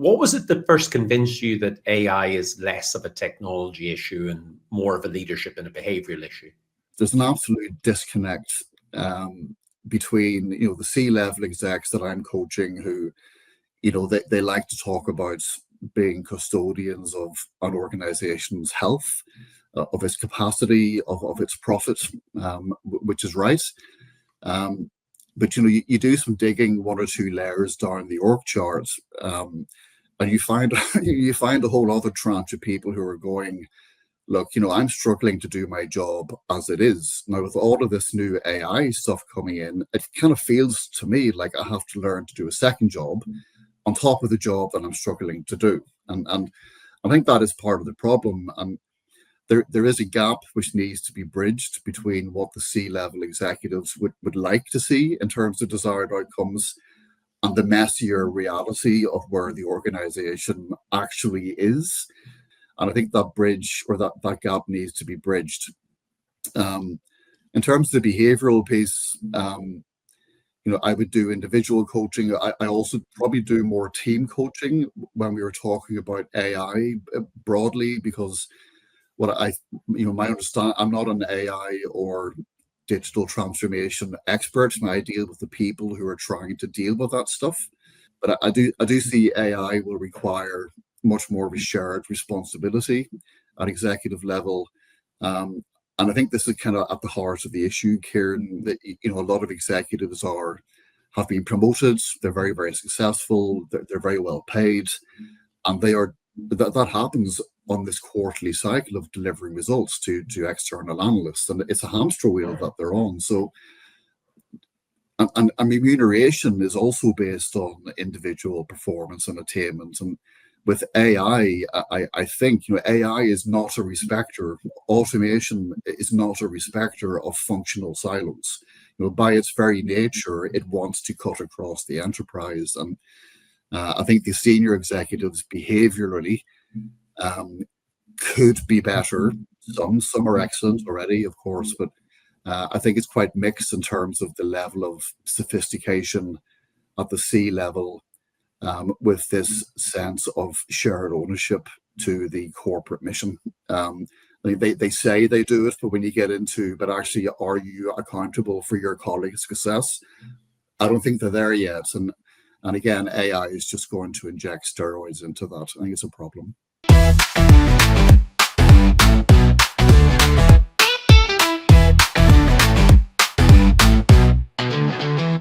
What was it that first convinced you that AI is less of a technology issue and more of a leadership and a behavioral issue? There's an absolute disconnect between the C-level execs that I'm coaching, who they like to talk about being custodians of an organization's health, of its capacity, of its profit, which is right. But you do some digging, one or two layers down the org chart, and you find a whole other tranche of people who are going, look, I'm struggling to do my job as it is. Now, with all of this new AI stuff coming in, it kind of feels to me like I have to learn to do a second job on top of the job that I'm struggling to do. And I think that is part of the problem. And there is a gap which needs to be bridged between what the C-level executives would like to see in terms of desired outcomes and the messier reality of where the organization actually is. And I think that bridge, or that gap, needs to be bridged. In terms of the behavioral piece, I would do individual coaching. I also probably do more team coaching when we were talking about AI broadly, because my understanding, I'm not an AI or digital transformation expert, and I deal with the people who are trying to deal with that stuff. But I do see AI will require much more of a shared responsibility at executive level. And I think this is kind of at the heart of the issue, Kieran, that a lot of executives have been promoted. They're very, very successful. They're very well paid, and that happens on this quarterly cycle of delivering results to external analysts, and it's a hamster wheel that they're on. So, and remuneration is also based on individual performance and attainment. And with AI, I think AI is not a respecter. Automation is not a respecter of functional silos. By its very nature, it wants to cut across the enterprise. And I think the senior executives behaviorally could be better. Some are excellent already, of course, but I think it's quite mixed in terms of the level of sophistication at the C level, with this sense of shared ownership to the corporate mission. They say they do it, but when you get into, but actually, are you accountable for your colleagues' success? I don't think they're there yet. And again, AI is just going to inject steroids into that. I think it's a problem.